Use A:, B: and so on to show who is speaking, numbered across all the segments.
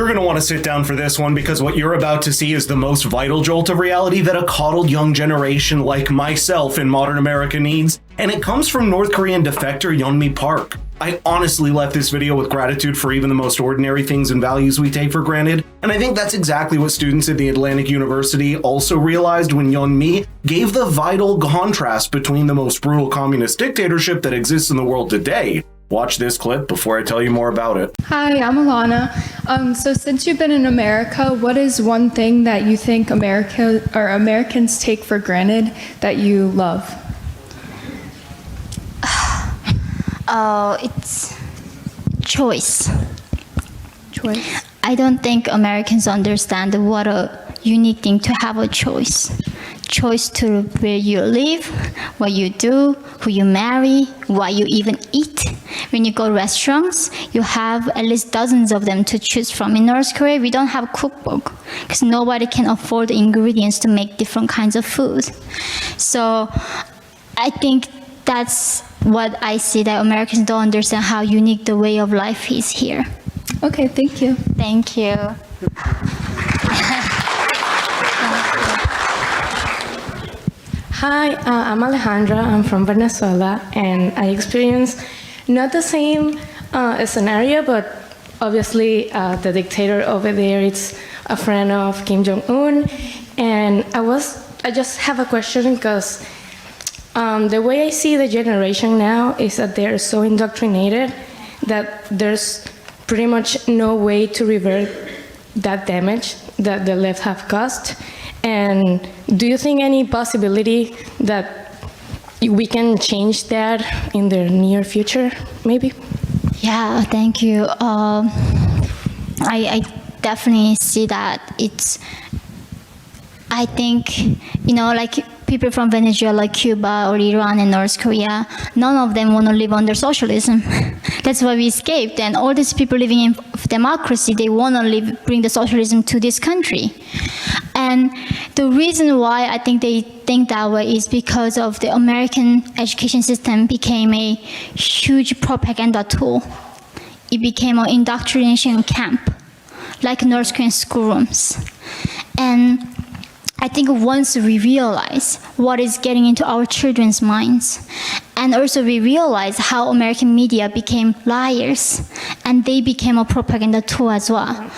A: you're going to want to sit down for this one, because what you're about to see is the most vital jolt of reality that a coddled young generation like myself in modern America needs, and it comes from North Korean defector Yeonmi Park. I honestly left this video with gratitude for even the most ordinary things and values we take for granted, and I think that's exactly what students at the Atlantic University also realized when Yeonmi gave the vital contrast between the most brutal communist dictatorship that exists in the world today. Watch this clip before I tell you more about it.
B: Hi, I'm Alana. So since you've been in America, what is one thing that you think Americans take for granted that you love?
C: It's choice.
B: Choice.
C: I don't think Americans understand what a unique thing to have a choice. Choice to where you live, what you do, who you marry, what you even eat. When you go to restaurants, you have at least dozens of them to choose from. In North Korea, we don't have a cookbook because nobody can afford the ingredients to make different kinds of food. So I think that's what I see, that Americans don't understand how unique the way of life is here.
B: Okay, thank you.
C: Thank you.
D: Hi, I'm Alejandra. I'm from Venezuela, and I experienced not the same scenario, but obviously the dictator over there is a friend of Kim Jong-un, and I just have a question because the way I see the generation now is that they're so indoctrinated that there's pretty much no way to revert that damage that the left have caused. And do you think any possibility that we can change that in the near future, maybe?
C: Yeah, thank you. I definitely see that. I think, like people from Venezuela, Cuba, or Iran, and North Korea, none of them want to live under socialism. That's why we escaped. And all these people living in democracy, they want to bring the socialism to this country. And the reason why I think they think that way is because of the American education system became a huge propaganda tool. It became an indoctrination camp, like North Korean schoolrooms. And I think once we realize what is getting into our children's minds, and also we realize how American media became liars, and they became a propaganda tool as well.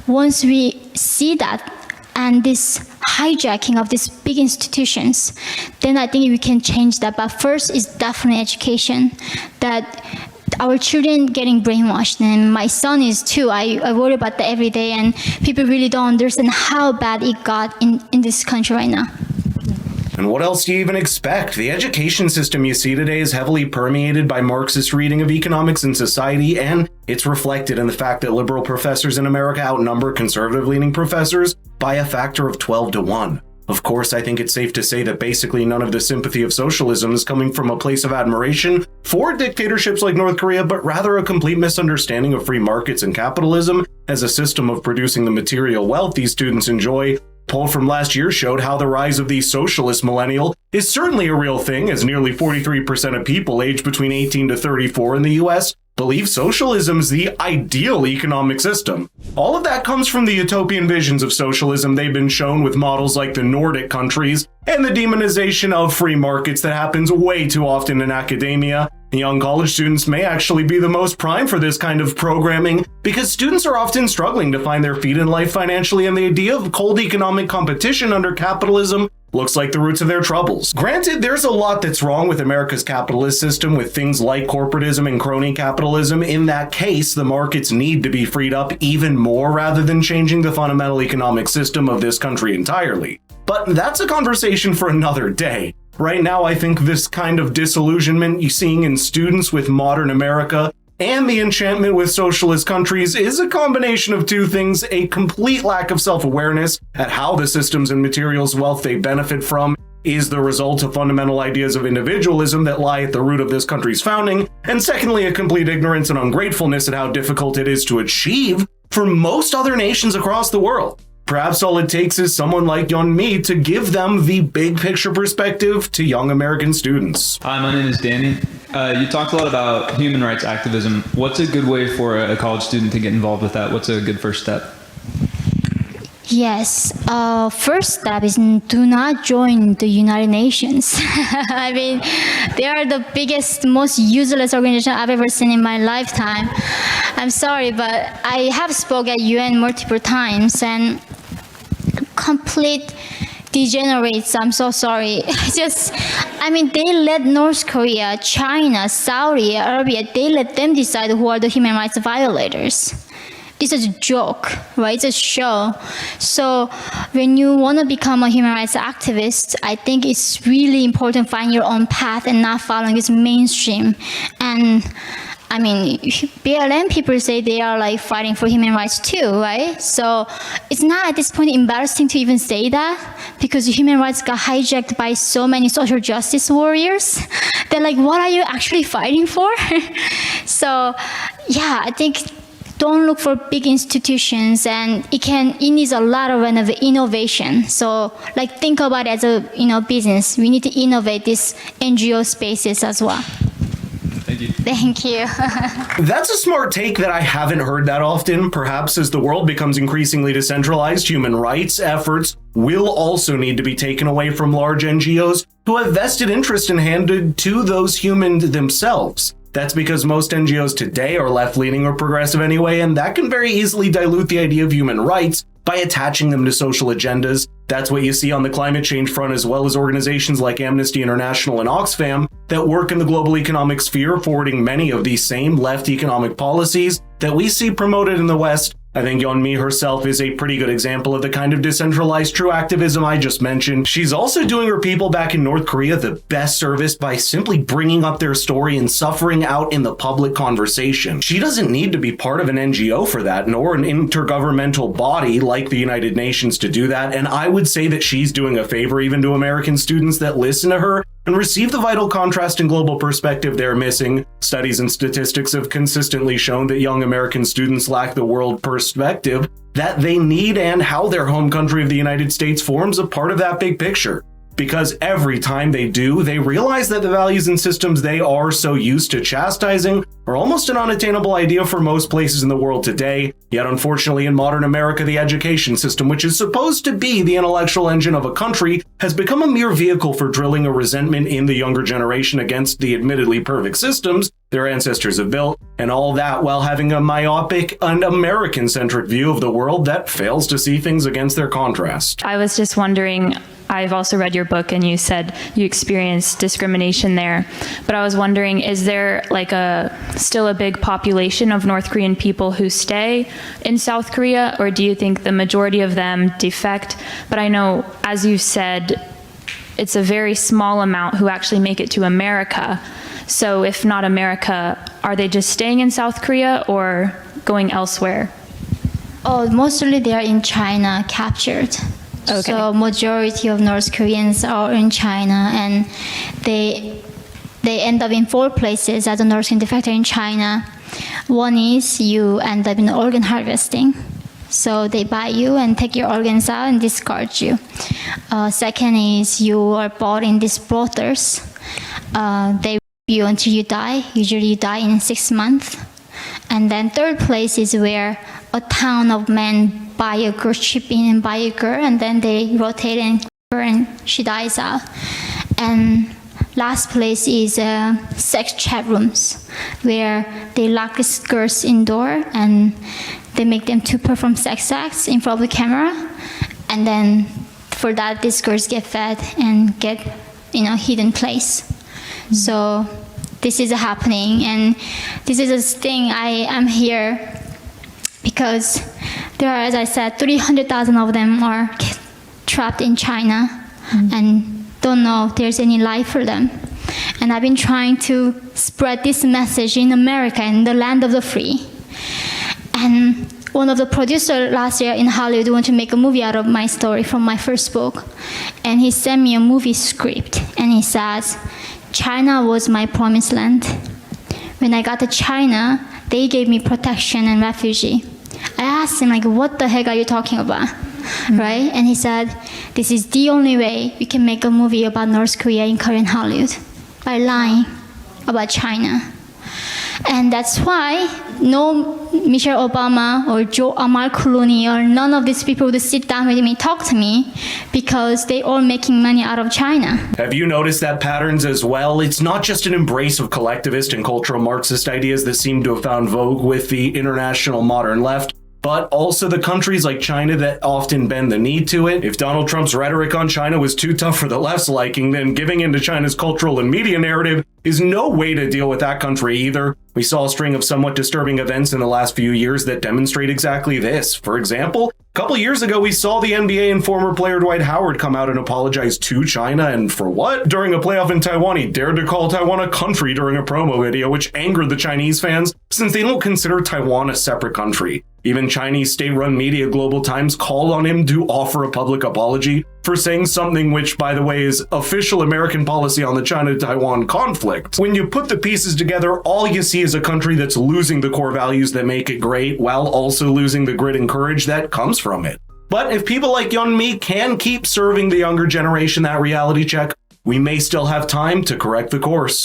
C: Once we see that, and this hijacking of these big institutions, then I think we can change that. But first is definitely education, that our children getting brainwashed, and my son is too. I worry about that every day, and people really don't understand how bad it got in this country right now.
A: And what else do you even expect? The education system you see today is heavily permeated by Marxist reading of economics and society, and it's reflected in the fact that liberal professors in America outnumber conservative-leaning professors by a factor of 12 to 1. Of course, I think it's safe to say that basically none of the sympathy of socialism is coming from a place of admiration for dictatorships like North Korea, but rather a complete misunderstanding of free markets and capitalism as a system of producing the material wealth these students enjoy. Poll from last year showed how the rise of the socialist millennial is certainly a real thing, as nearly 43% of people aged between 18 to 34 in the US believe socialism is the ideal economic system. All of that comes from the utopian visions of socialism they've been shown with models like the Nordic countries and the demonization of free markets that happens way too often in academia. Young college students may actually be the most prime for this kind of programming because students are often struggling to find their feet in life financially, and the idea of cold economic competition under capitalism looks like the roots of their troubles. Granted, there's a lot that's wrong with America's capitalist system with things like corporatism and crony capitalism. In that case, the markets need to be freed up even more rather than changing the fundamental economic system of this country entirely. But that's a conversation for another day. Right now, I think this kind of disillusionment you're seeing in students with modern America and the enchantment with socialist countries is a combination of two things: a complete lack of self-awareness at how the systems and materials wealth they benefit from is the result of fundamental ideas of individualism that lie at the root of this country's founding, and secondly, a complete ignorance and ungratefulness at how difficult it is to achieve for most other nations across the world. Perhaps all it takes is someone like Yeonmi to give them the big picture perspective to young American students.
E: Hi, my name is Danny. You talked a lot about human rights activism. What's a good way for a college student to get involved with that? What's a good first step?
C: Yes, first step is do not join the United Nations. I mean, they are the biggest, most useless organization I've ever seen in my lifetime. I'm sorry, but I have spoke at UN multiple times and complete degenerates. I'm so sorry. They let North Korea, China, Saudi Arabia, they let them decide who are the human rights violators. This is a joke, right? It's a show. So when you want to become a human rights activist, I think it's really important to find your own path and not following this mainstream. And BLM people say they are like fighting for human rights too, right? So it's not at this point embarrassing to even say that because human rights got hijacked by so many social justice warriors. They're like, what are you actually fighting for? So yeah, I think don't look for big institutions, and it needs a lot of innovation. So like think about it as a business. We need to innovate these NGO spaces as well.
E: Thank you.
C: Thank you.
A: That's a smart take that I haven't heard that often. Perhaps as the world becomes increasingly decentralized, human rights efforts will also need to be taken away from large NGOs who have vested interest and handed to those humans themselves. That's because most NGOs today are left-leaning or progressive anyway, and that can very easily dilute the idea of human rights by attaching them to social agendas. That's what you see on the climate change front, as well as organizations like Amnesty International and Oxfam that work in the global economic sphere, forwarding many of these same left economic policies that we see promoted in the West. I think Yeonmi herself is a pretty good example of the kind of decentralized true activism I just mentioned. She's also doing her people back in North Korea the best service by simply bringing up their story and suffering out in the public conversation. She doesn't need to be part of an NGO for that, nor an intergovernmental body like the United Nations to do that, and I would say that she's doing a favor even to American students that listen to her and receive the vital contrast and global perspective they're missing. Studies and statistics have consistently shown that young American students lack the world perspective that they need and how their home country of the United States forms a part of that big picture. Because every time they do, they realize that the values and systems they are so used to chastising are almost an unattainable idea for most places in the world today. Yet unfortunately in modern America, the education system, which is supposed to be the intellectual engine of a country, has become a mere vehicle for drilling a resentment in the younger generation against the admittedly perfect systems their ancestors have built, and all that while having a myopic and American-centric view of the world that fails to see things against their contrast.
F: I was just wondering, I've also read your book and you said you experienced discrimination there, but I was wondering, is there like still a big population of North Korean people who stay in South Korea, or do you think the majority of them defect? But I know, as you said, it's a very small amount who actually make it to America. So if not America, are they just staying in South Korea or going elsewhere?
C: Oh, mostly they are in China, captured.
F: Okay.
C: So majority of North Koreans are in China, and they end up in 4 places as a North Korean defector in China. One is you end up in organ harvesting. So they buy you and take your organs out and discard you. Second is you are bought in these brothels. They you until you die. Usually you die in 6 months. And then third place is where a town of men buy a girl, ship in and buy a girl, and then they rotate and she dies out. And last place is sex chat rooms, where they lock these girls indoor and they make them to perform sex acts in front of the camera. And then for that, these girls get fed and get hidden place. So this is happening, and this is a thing. I am here because there are, as I said, 300,000 of them are trapped in China and don't know if there's any life for them. And I've been trying to spread this message in America, in the land of the free. And one of the producers last year in Hollywood wanted to make a movie out of my story from my first book. And he sent me a movie script, and he says, China was my promised land. When I got to China, they gave me protection and refugee. I asked him, what the heck are you talking about? right? And he said, this is the only way we can make a movie about North Korea in Korean Hollywood, by lying about China. And that's why no Michelle Obama or Mark Clooney or none of these people would sit down with me, talk to me, because they all making money out of China.
A: Have you noticed that patterns as well? It's not just an embrace of collectivist and cultural Marxist ideas that seem to have found vogue with the international modern left, but also the countries like China that often bend the knee to it. If Donald Trump's rhetoric on China was too tough for the left's liking, then giving into China's cultural and media narrative is no way to deal with that country either. We saw a string of somewhat disturbing events in the last few years that demonstrate exactly this. For example, a couple years ago, we saw the NBA and former player Dwight Howard come out and apologize to China, and for what? During a playoff in Taiwan, he dared to call Taiwan a country during a promo video, which angered the Chinese fans since they don't consider Taiwan a separate country. Even Chinese state-run media Global Times called on him to offer a public apology for saying something which, by the way, is official American policy on the China-Taiwan conflict. When you put the pieces together, all you see is a country that's losing the core values that make it great, while also losing the grit and courage that comes from it. But if people like Young Me can keep serving the younger generation that reality check, we may still have time to correct the course.